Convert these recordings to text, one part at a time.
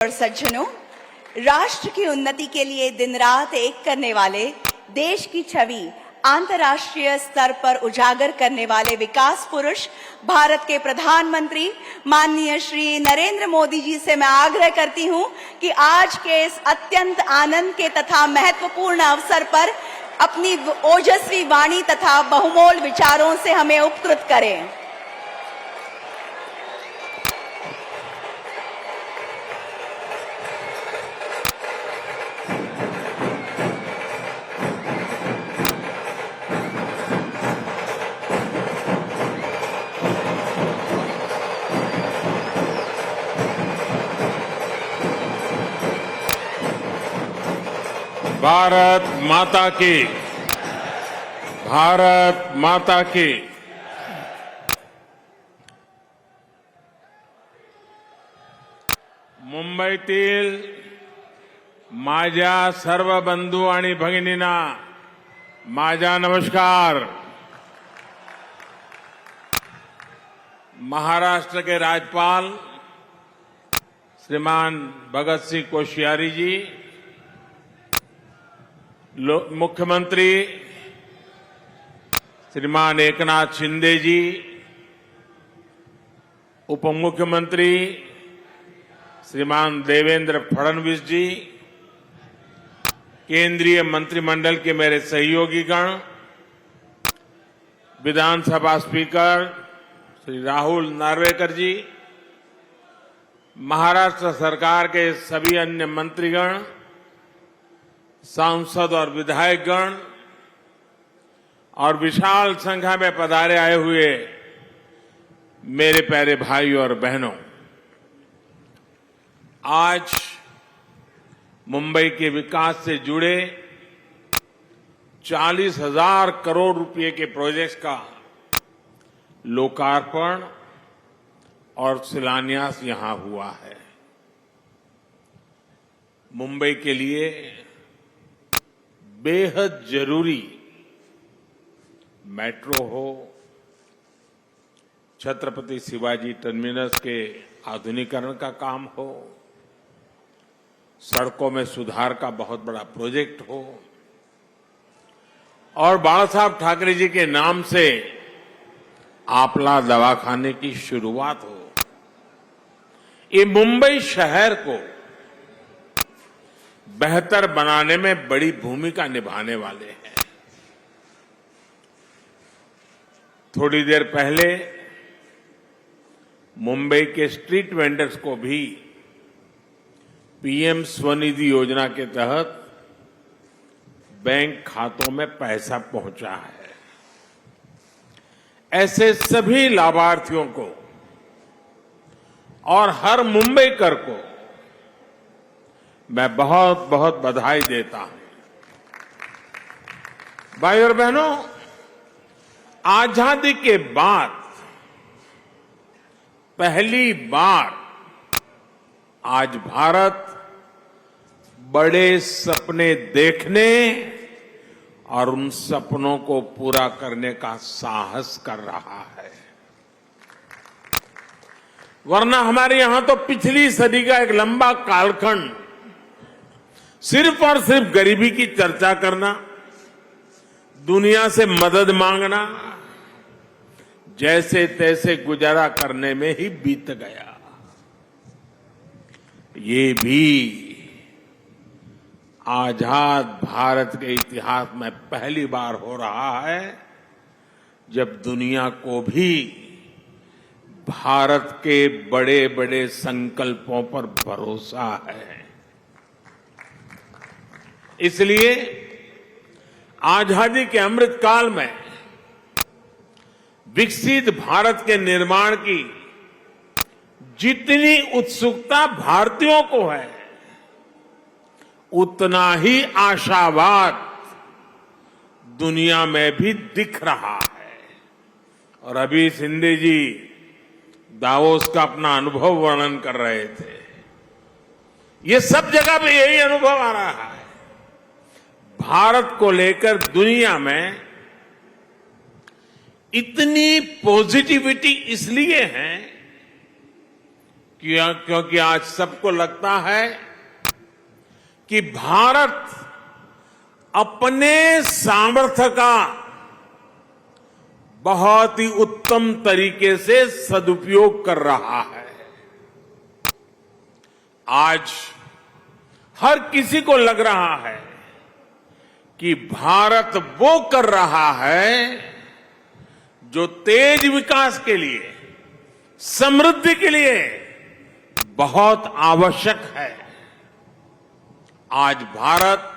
और सज्जनों, राष्ट्र की उन्नति के लिए दिन रात एक करने वाले, देश की छवि अंतर्राष्ट्रीय स्तर पर उजागर करने वाले विकास पुरुष भारत के प्रधानमंत्री माननीय श्री नरेंद्र मोदी जी से मैं आग्रह करती हूं कि आज के इस अत्यंत आनंद के तथा महत्वपूर्ण अवसर पर अपनी ओजस्वी वाणी तथा बहुमोल विचारों से हमें उपकृत करें। भारत माता की, भारत माता की। मुंबईतील माझ्या सर्व बंधू आणि भगिनींना माझा नमस्कार। महाराष्ट्र के राज्यपाल श्रीमान भगत सिंह कोश्यारी जी, मुख्यमंत्री श्रीमान एकनाथ शिंदे जी, उप मुख्यमंत्री श्रीमान देवेंद्र फडणवीस जी, केंद्रीय मंत्रिमंडल के मेरे सहयोगीगण, विधानसभा स्पीकर श्री राहुल नार्वेकर जी, महाराष्ट्र सरकार के सभी अन्य मंत्रीगण, सांसद और विधायकगण और विशाल संख्या में पधारे आए हुए मेरे प्यारे भाई और बहनों, आज मुंबई के विकास से जुड़े 40,000 करोड़ रुपए के प्रोजेक्ट्स का लोकार्पण और शिलान्यास यहां हुआ है। मुंबई के लिए बेहद जरूरी मेट्रो हो, छत्रपति शिवाजी टर्मिनस के आधुनिकीकरण का काम हो, सड़कों में सुधार का बहुत बड़ा प्रोजेक्ट हो और बाला साहब ठाकरे जी के नाम से आपला दवाखाने की शुरुआत हो, ये मुंबई शहर को बेहतर बनाने में बड़ी भूमिका निभाने वाले हैं। थोड़ी देर पहले मुंबई के स्ट्रीट वेंडर्स को भी पीएम स्वनिधि योजना के तहत बैंक खातों में पैसा पहुंचा है। ऐसे सभी लाभार्थियों को और हर मुंबईकर को मैं बहुत बहुत बधाई देता हूं। भाई और बहनों, आजादी के बाद पहली बार आज भारत बड़े सपने देखने और उन सपनों को पूरा करने का साहस कर रहा है। वरना हमारे यहां तो पिछली सदी का एक लंबा कालखंड सिर्फ और सिर्फ गरीबी की चर्चा करना, दुनिया से मदद मांगना, जैसे तैसे गुजारा करने में ही बीत गया। ये भी आजाद भारत के इतिहास में पहली बार हो रहा है जब दुनिया को भी भारत के बड़े बड़े संकल्पों पर भरोसा है। इसलिए आजादी के अमृत काल में विकसित भारत के निर्माण की जितनी उत्सुकता भारतीयों को है, उतना ही आशावाद दुनिया में भी दिख रहा है। और अभी शिंदे जी दावोस का अपना अनुभव वर्णन कर रहे थे। ये सब जगह पे यही अनुभव आ रहा है। भारत को लेकर दुनिया में इतनी पॉजिटिविटी इसलिए है क्योंकि आज सबको लगता है कि भारत अपने सामर्थ्य का बहुत ही उत्तम तरीके से सदुपयोग कर रहा है। आज हर किसी को लग रहा है कि भारत वो कर रहा है जो तेज विकास के लिए, समृद्धि के लिए बहुत आवश्यक है। आज भारत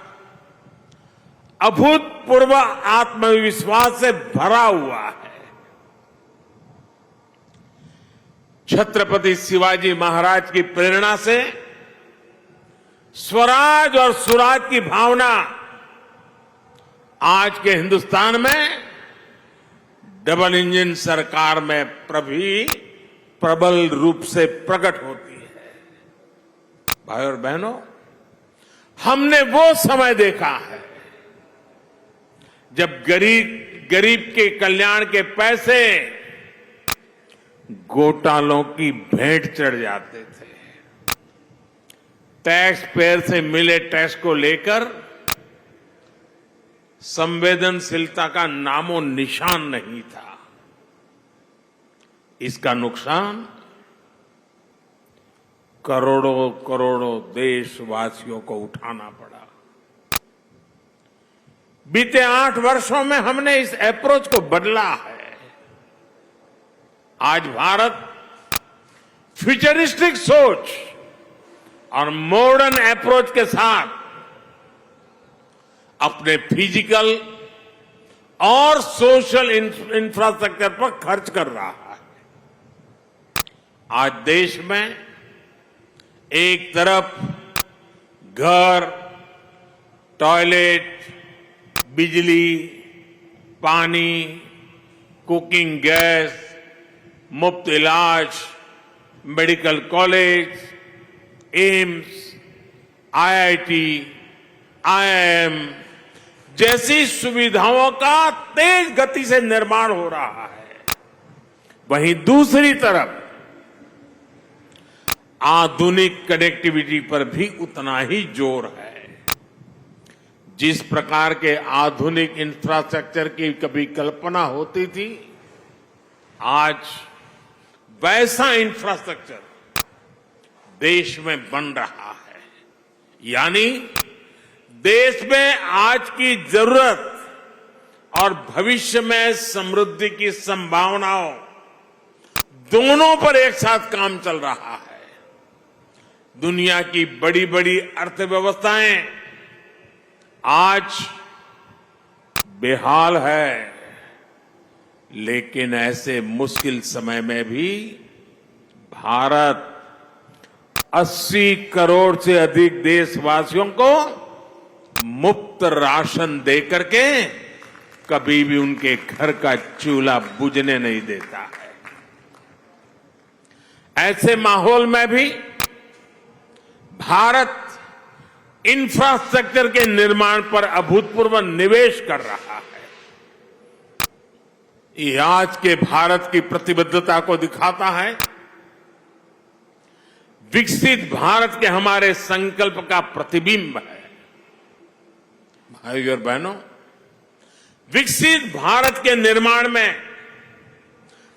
अभूतपूर्व आत्मविश्वास से भरा हुआ है। छत्रपति शिवाजी महाराज की प्रेरणा से स्वराज और सुराज की भावना आज के हिंदुस्तान में डबल इंजन सरकार में प्रबल रूप से प्रकट होती है। भाई और बहनों, हमने वो समय देखा है जब गरीब के कल्याण के पैसे घोटालों की भेंट चढ़ जाते थे। टैक्स पेयर से मिले टैक्स को लेकर संवेदनशीलता का नामो निशान नहीं था। इसका नुकसान करोड़ों करोड़ों देशवासियों को उठाना पड़ा। बीते 8 वर्षों में हमने इस अप्रोच को बदला है। आज भारत फ्यूचरिस्टिक सोच और मॉडर्न अप्रोच के साथ अपने फिजिकल और सोशल इंफ्रास्ट्रक्चर पर खर्च कर रहा है। आज देश में एक तरफ घर, टॉयलेट, बिजली, पानी, कुकिंग गैस, मुफ्त इलाज, medical college, AIIMS, IIT, IIM जैसी सुविधाओं का तेज गति से निर्माण हो रहा है। वहीं दूसरी तरफ आधुनिक कनेक्टिविटी पर भी उतना ही जोर है। जिस प्रकार के आधुनिक इंफ्रास्ट्रक्चर की कभी कल्पना होती थी, आज वैसा इंफ्रास्ट्रक्चर देश में बन रहा है। यानी देश में आज की जरूरत और भविष्य में समृद्धि की संभावनाओं दोनों पर एक साथ काम चल रहा है। दुनिया की बड़ी बड़ी अर्थव्यवस्थाएं आज बेहाल है, लेकिन ऐसे मुश्किल समय में भी भारत 80 करोड़ से अधिक देशवासियों को मुफ्त राशन देकर के कभी भी उनके घर का चूल्हा बुझने नहीं देता है। ऐसे माहौल में भी भारत इंफ्रास्ट्रक्चर के निर्माण पर अभूतपूर्व निवेश कर रहा है। ये आज के भारत की प्रतिबद्धता को दिखाता है। विकसित भारत के हमारे संकल्प का प्रतिबिंब है। भाइयों और बहनों, विकसित भारत के निर्माण में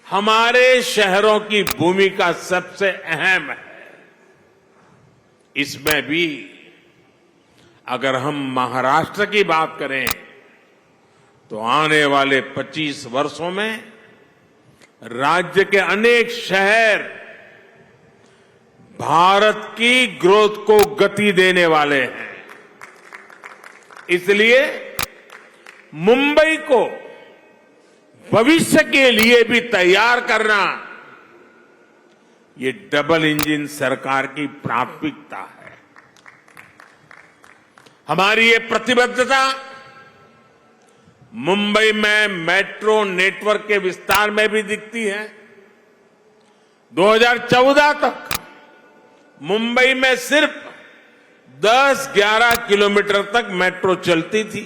हमारे शहरों की भूमिका सबसे अहम है। इसमें भी अगर हम महाराष्ट्र की बात करें तो आने वाले 25 वर्षों में राज्य के अनेक शहर भारत की ग्रोथ को गति देने वाले हैं। इसलिए मुंबई को भविष्य के लिए भी तैयार करना ये डबल इंजन सरकार की प्राथमिकता है। हमारी ये प्रतिबद्धता मुंबई में मेट्रो नेटवर्क के विस्तार में भी दिखती है। 2014 तक मुंबई में सिर्फ 10-11 किलोमीटर तक मेट्रो चलती थी।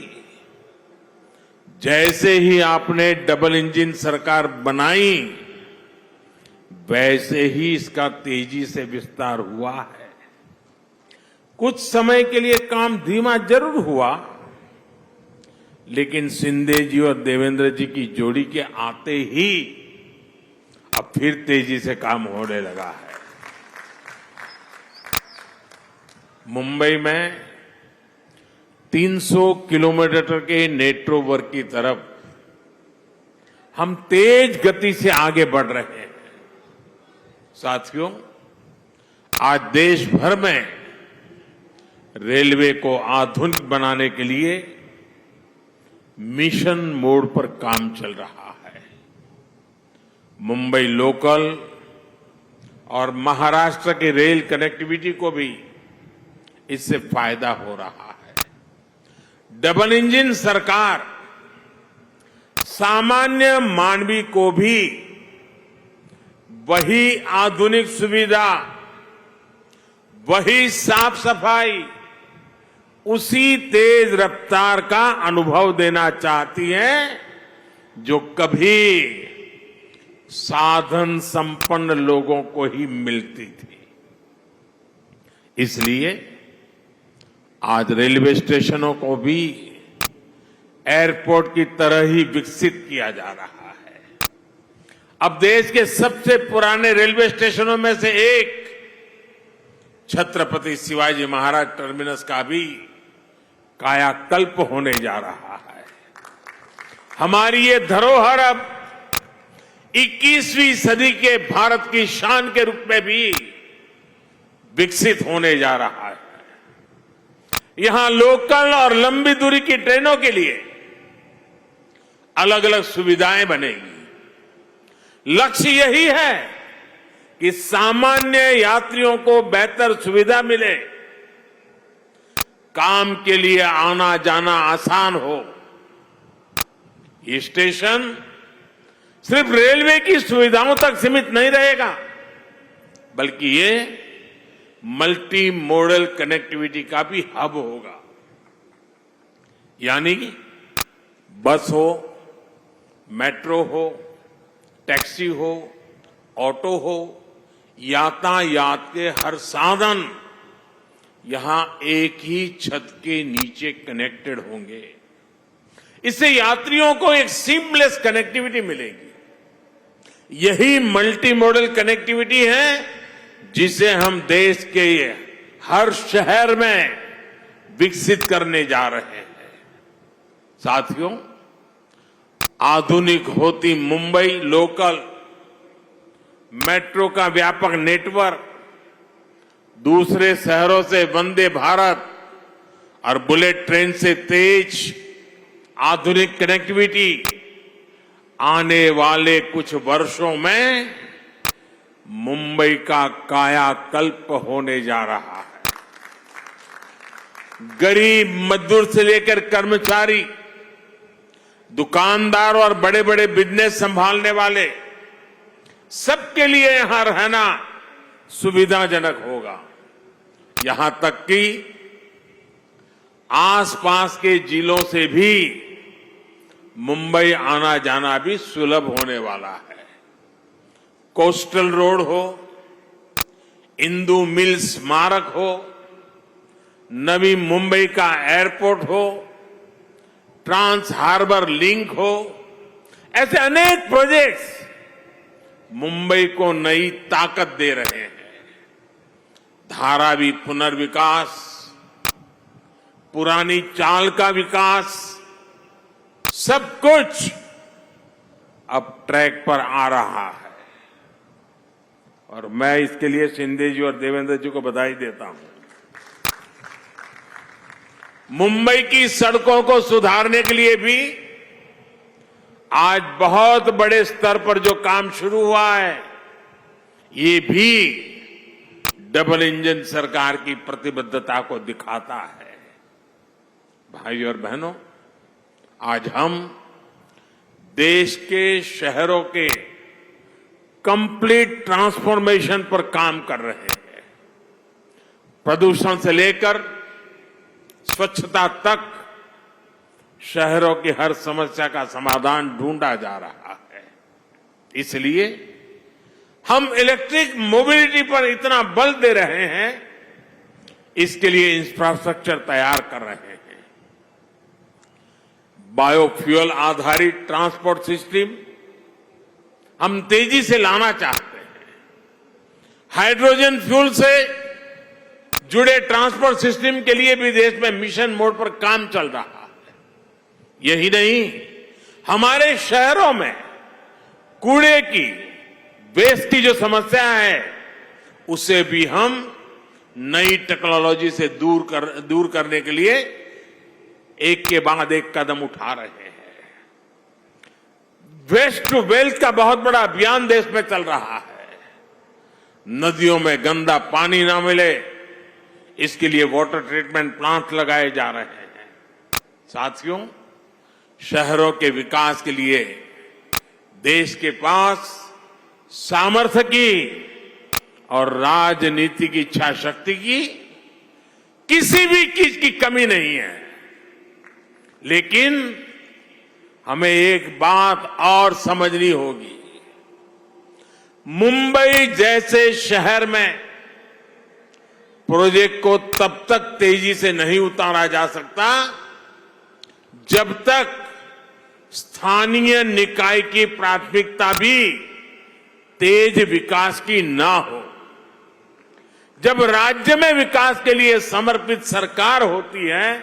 जैसे ही आपने डबल इंजन सरकार बनाई, वैसे ही इसका तेजी से विस्तार हुआ है। कुछ समय के लिए काम धीमा जरूर हुआ, लेकिन शिंदे जी और देवेंद्र जी की जोड़ी के आते ही अब फिर तेजी से काम होने लगा है। मुंबई में 300 किलोमीटर के नेटवर्क की तरफ हम तेज गति से आगे बढ़ रहे हैं। साथियों, आज देश भर में रेलवे को आधुनिक बनाने के लिए मिशन मोड पर काम चल रहा है। मुंबई लोकल और महाराष्ट्र की रेल कनेक्टिविटी को भी इससे फायदा हो रहा है। डबल इंजन सरकार सामान्य मानवी को भी वही आधुनिक सुविधा, वही साफ सफाई, उसी तेज रफ्तार का अनुभव देना चाहती है जो कभी साधन संपन्न लोगों को ही मिलती थी। इसलिए आज रेलवे स्टेशनों को भी एयरपोर्ट की तरह ही विकसित किया जा रहा है। अब देश के सबसे पुराने रेलवे स्टेशनों में से एक छत्रपति शिवाजी महाराज टर्मिनस का भी कायाकल्प होने जा रहा है। हमारी ये धरोहर अब 21वीं सदी के भारत की शान के रूप में भी विकसित होने जा रहा है। यहां लोकल और लंबी दूरी की ट्रेनों के लिए अलग अलग सुविधाएं बनेगी। लक्ष्य यही है कि सामान्य यात्रियों को बेहतर सुविधा मिले, काम के लिए आना जाना आसान हो। ये स्टेशन सिर्फ रेलवे की सुविधाओं तक सीमित नहीं रहेगा, बल्कि ये मल्टी मॉडल कनेक्टिविटी का भी हब होगा। यानी बस हो, मेट्रो हो, टैक्सी हो, ऑटो हो, यातायात के हर साधन यहां एक ही छत के नीचे कनेक्टेड होंगे। इससे यात्रियों को एक सीमलेस कनेक्टिविटी मिलेगी। यही मल्टी मॉडल कनेक्टिविटी है जिसे हम देश के हर शहर में विकसित करने जा रहे हैं। साथियों, आधुनिक होती मुंबई लोकल मेट्रो का व्यापक नेटवर्क, दूसरे शहरों से वंदे भारत और बुलेट ट्रेन से तेज आधुनिक कनेक्टिविटी आने वाले कुछ वर्षों में मुंबई का कायाकल्प होने जा रहा है। गरीब मजदूर से लेकर कर्मचारी, दुकानदार और बड़े बड़े बिजनेस संभालने वाले, सबके लिए यहां रहना सुविधाजनक होगा। यहां तक कि आसपास के जिलों से भी मुंबई आना जाना भी सुलभ होने वाला है। कोस्टल रोड हो, इंदु मिल स्मारक हो, नवी मुंबई का एयरपोर्ट हो, ट्रांस हार्बर लिंक हो, ऐसे अनेक प्रोजेक्ट्स मुंबई को नई ताकत दे रहे हैं। धारावी पुनर्विकास, पुरानी चाल का विकास, सब कुछ अब ट्रैक पर आ रहा है। और मैं इसके लिए शिंदे जी और देवेंद्र जी को बधाई देता हूं। मुंबई की सड़कों को सुधारने के लिए भी आज बहुत बड़े स्तर पर जो काम शुरू हुआ है, ये भी डबल इंजन सरकार की प्रतिबद्धता को दिखाता है। भाइयों और बहनों, आज हम देश के शहरों के कंप्लीट ट्रांसफॉर्मेशन पर काम कर रहे हैं। प्रदूषण से लेकर स्वच्छता तक शहरों की हर समस्या का समाधान ढूंढा जा रहा है। इसलिए हम इलेक्ट्रिक मोबिलिटी पर इतना बल दे रहे हैं, इसके लिए इंफ्रास्ट्रक्चर तैयार कर रहे हैं। बायोफ्यूल आधारित ट्रांसपोर्ट सिस्टम हम तेजी से लाना चाहते हैं। हाइड्रोजन फ्यूल से जुड़े ट्रांसपोर्ट सिस्टम के लिए भी देश में मिशन मोड पर काम चल रहा है। यही नहीं, हमारे शहरों में कूड़े की, वेस्ट की जो समस्या है, उसे भी हम नई टेक्नोलॉजी से दूर करने के लिए एक के बाद एक कदम उठा रहे हैं। वेस्ट टू वेल्थ का बहुत बड़ा अभियान देश में चल रहा है। नदियों में गंदा पानी ना मिले, इसके लिए वाटर ट्रीटमेंट प्लांट लगाए जा रहे हैं। साथियों, शहरों के विकास के लिए देश के पास सामर्थ्य की और राजनीति की इच्छा शक्ति की किसी भी चीज की कमी नहीं है। लेकिन हमें एक बात और समझनी होगी। मुंबई जैसे शहर में प्रोजेक्ट को तब तक तेजी से नहीं उतारा जा सकता जब तक स्थानीय निकाय की प्राथमिकता भी तेज विकास की ना हो। जब राज्य में विकास के लिए समर्पित सरकार होती है,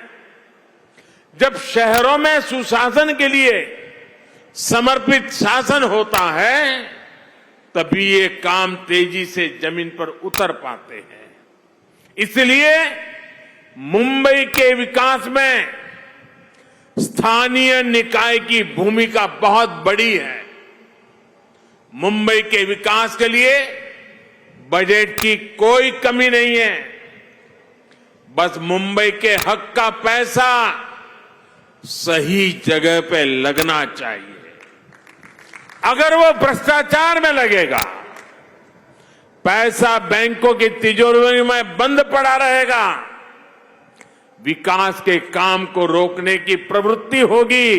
जब शहरों में सुशासन के लिए समर्पित शासन होता है, तभी ये काम तेजी से जमीन पर उतर पाते हैं। इसलिए मुंबई के विकास में स्थानीय निकाय की भूमिका बहुत बड़ी है। मुंबई के विकास के लिए बजट की कोई कमी नहीं है। बस मुंबई के हक का पैसा सही जगह पे लगना चाहिए। अगर वो भ्रष्टाचार में लगेगा, पैसा बैंकों की तिजोरी में बंद पड़ा रहेगा, विकास के काम को रोकने की प्रवृत्ति होगी,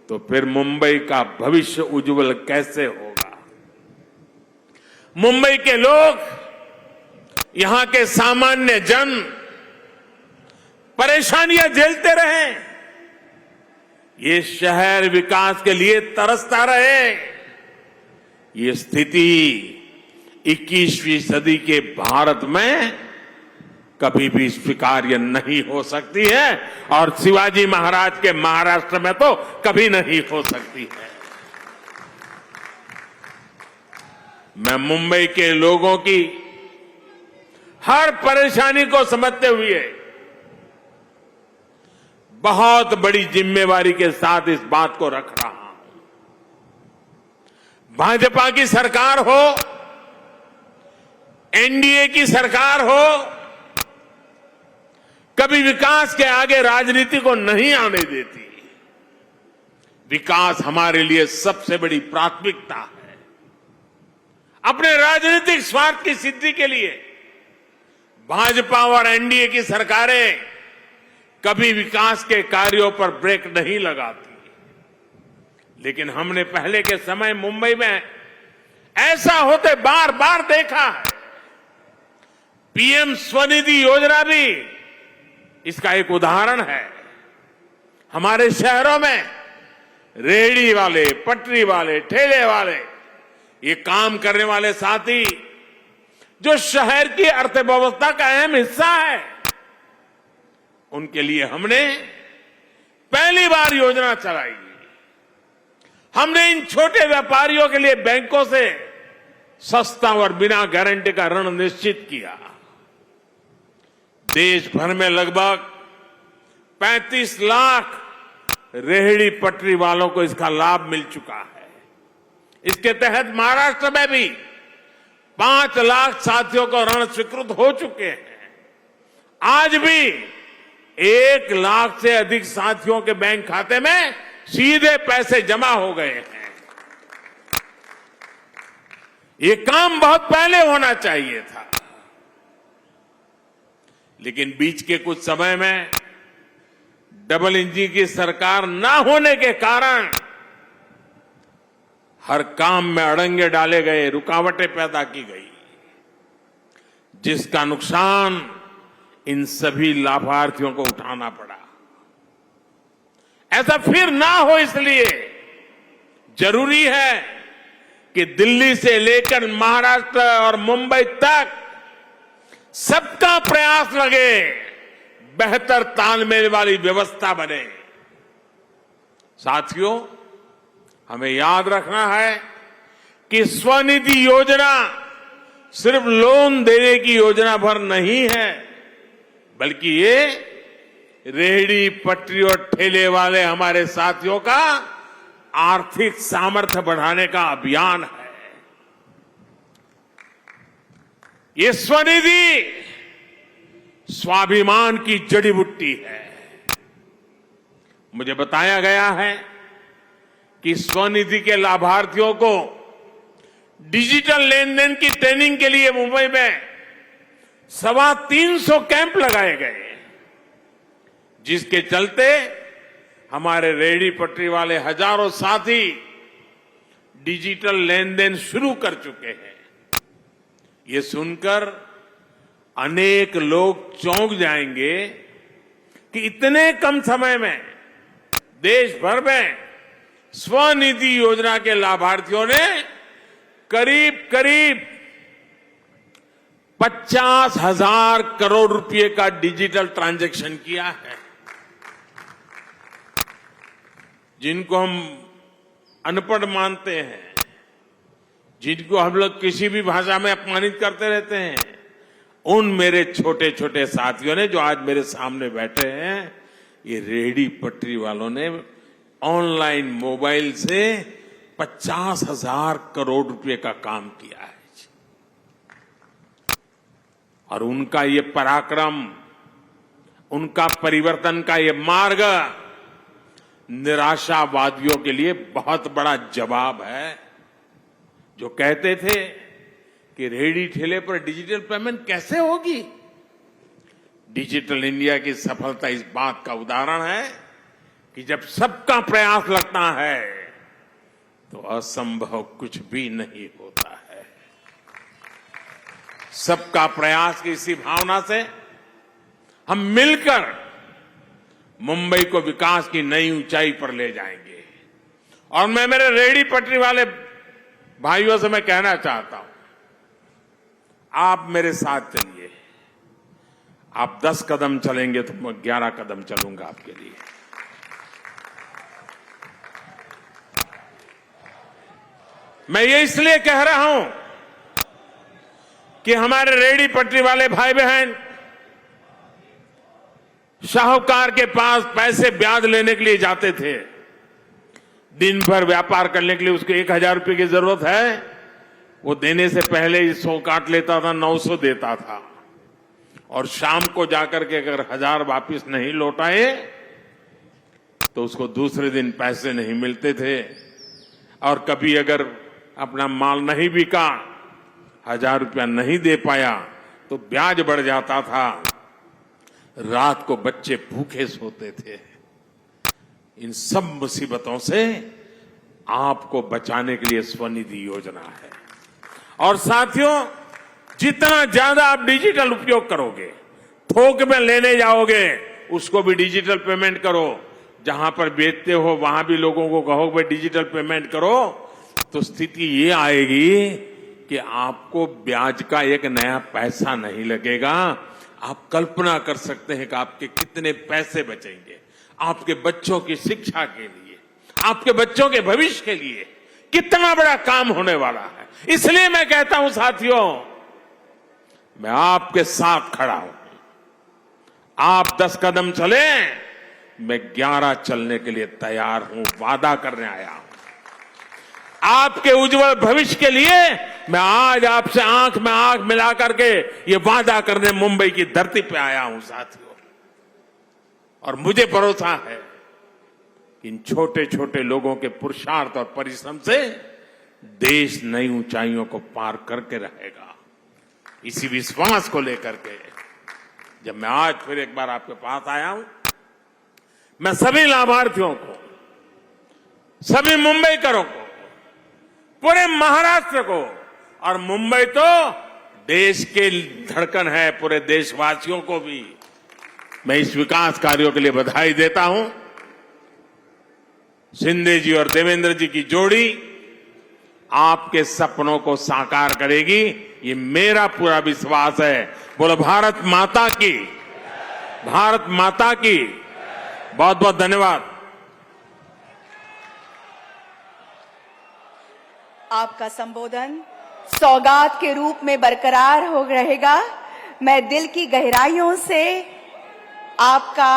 तो फिर मुंबई का भविष्य उज्जवल कैसे होगा? मुंबई के लोग, यहां के सामान्य जन परेशानियां झेलते रहे, ये शहर विकास के लिए तरसता रहे। ये स्थिति 21वीं सदी के भारत में कभी भी स्वीकार्य नहीं हो सकती है और शिवाजी महाराज के महाराष्ट्र में तो कभी नहीं हो सकती है। मैं मुंबई के लोगों की हर परेशानी को समझते हुए बहुत बड़ी जिम्मेवारी के साथ इस बात को रख रहा हूं। भाजपा की सरकार हो, एनडीए की सरकार हो, कभी विकास के आगे राजनीति को नहीं आने देती। विकास हमारे लिए सबसे बड़ी प्राथमिकता है। अपने राजनीतिक स्वार्थ की सिद्धि के लिए भाजपा और एनडीए की सरकारें कभी विकास के कार्यों पर ब्रेक नहीं लगाती। लेकिन हमने पहले के समय मुंबई में ऐसा होते बार बार देखा है। पीएम स्वनिधि योजना भी इसका एक उदाहरण है। हमारे शहरों में रेहड़ी वाले, पटरी वाले, ठेले वाले, ये काम करने वाले साथी जो शहर की अर्थव्यवस्था का अहम हिस्सा है, उनके लिए हमने पहली बार योजना चलाई। हमने इन छोटे व्यापारियों के लिए बैंकों से सस्ता और बिना गारंटी का ऋण निश्चित किया। देश भर में लगभग 35 लाख रेहड़ी पटरी वालों को इसका लाभ मिल चुका है। इसके तहत महाराष्ट्र में भी 5 लाख साथियों को ऋण स्वीकृत हो चुके हैं। आज भी 1 लाख से अधिक साथियों के बैंक खाते में सीधे पैसे जमा हो गए हैं। ये काम बहुत पहले होना चाहिए था, लेकिन बीच के कुछ समय में डबल इंजन की सरकार ना होने के कारण हर काम में अड़ंगे डाले गए, रुकावटें पैदा की गई, जिसका नुकसान इन सभी लाभार्थियों को उठाना पड़ा। ऐसा फिर ना हो, इसलिए जरूरी है कि दिल्ली से लेकर महाराष्ट्र और मुंबई तक सबका प्रयास लगे, बेहतर तालमेल वाली व्यवस्था बने। साथियों, हमें याद रखना है कि स्वनिधि योजना सिर्फ लोन देने की योजना भर नहीं है, बल्कि ये रेहड़ी पटरी और ठेले वाले हमारे साथियों का आर्थिक सामर्थ्य बढ़ाने का अभियान है। ये स्वनिधि स्वाभिमान की जड़ी बूटी है। मुझे बताया गया है कि स्वनिधि के लाभार्थियों को डिजिटल लेन देन की ट्रेनिंग के लिए मुंबई में 350 कैंप लगाए गए, जिसके चलते हमारे रेहड़ी पटरी वाले हजारों साथी डिजिटल लेन देन शुरू कर चुके हैं। ये सुनकर अनेक लोग चौंक जाएंगे कि इतने कम समय में देश भर में स्वनिधि योजना के लाभार्थियों ने करीब 50,000 करोड़ रुपए का डिजिटल ट्रांजैक्शन किया है। जिनको हम अनपढ़ मानते हैं, जिनको हम लोग किसी भी भाषा में अपमानित करते रहते हैं, उन मेरे छोटे छोटे साथियों ने जो आज मेरे सामने बैठे हैं, ये रेहड़ी पटरी वालों ने ऑनलाइन मोबाइल से 50,000 करोड़ रुपए का काम किया है। और उनका ये पराक्रम, उनका परिवर्तन का ये मार्ग निराशावादियों के लिए बहुत बड़ा जवाब है, जो कहते थे कि रेहड़ी ठेले पर डिजिटल पेमेंट कैसे होगी। डिजिटल इंडिया की सफलता इस बात का उदाहरण है कि जब सबका प्रयास लगता है तो असंभव कुछ भी नहीं होता है। सबका प्रयास की इसी भावना से हम मिलकर मुंबई को विकास की नई ऊंचाई पर ले जाएंगे। और मैं मेरे रेहड़ी पटरी वाले भाइयों से मैं कहना चाहता हूं, आप मेरे साथ चलिए। आप 10 कदम चलेंगे तो मैं 11 कदम चलूंगा आपके लिए। मैं ये इसलिए कह रहा हूं कि हमारे रेहड़ी पटरी वाले भाई बहन साहूकार के पास पैसे ब्याज लेने के लिए जाते थे। दिन भर व्यापार करने के लिए उसको 1,000 रुपए की जरूरत है, वो देने से पहले ही 100 काट लेता था, 900 देता था। और शाम को जाकर के अगर 1,000 वापिस नहीं लौटाए तो उसको दूसरे दिन पैसे नहीं मिलते थे। और कभी अगर अपना माल नहीं बिका, 1,000 रुपया नहीं दे पाया तो ब्याज बढ़ जाता था। रात को बच्चे भूखे सोते थे। इन सब मुसीबतों से आपको बचाने के लिए स्वनिधि योजना है। और साथियों, जितना ज्यादा आप डिजिटल उपयोग करोगे, थोक में लेने जाओगे, उसको भी डिजिटल पेमेंट करो। जहां पर बेचते हो वहां भी लोगों को कहो भाई डिजिटल पेमेंट करो, तो स्थिति ये आएगी कि आपको ब्याज का एक नया पैसा नहीं लगेगा। आप कल्पना कर सकते हैं कि आपके कितने पैसे बचेंगे। आपके बच्चों की शिक्षा के लिए, आपके बच्चों के भविष्य के लिए कितना बड़ा काम होने वाला है। इसलिए मैं कहता हूं साथियों, मैं आपके साथ खड़ा हूं। आप 10 कदम चले, मैं 11 चलने के लिए तैयार हूं। वादा करने आया हूं आपके उज्जवल भविष्य के लिए। मैं आज आपसे आंख में आंख मिला करके ये वादा करने मुंबई की धरती पे आया हूं साथियों। और मुझे भरोसा है कि इन छोटे छोटे लोगों के पुरुषार्थ और परिश्रम से देश नई ऊंचाइयों को पार करके रहेगा। इसी विश्वास को लेकर के जब मैं आज फिर एक बार आपके पास आया हूं, मैं सभी लाभार्थियों को, सभी मुंबईकरों को पूरे महाराष्ट्र को, और मुंबई तो देश के धड़कन है, पूरे देशवासियों को भी मैं इस विकास कार्यों के लिए बधाई देता हूं। शिंदे जी और देवेंद्र जी की जोड़ी आपके सपनों को साकार करेगी, ये मेरा पूरा विश्वास है। बोलो भारत माता की, भारत माता की। बहुत बहुत धन्यवाद। आपका संबोधन सौगात के रूप में बरकरार हो रहेगा। मैं दिल की गहराइयों से आपका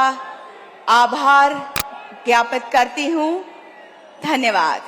आभार ज्ञापित करती हूं। धन्यवाद।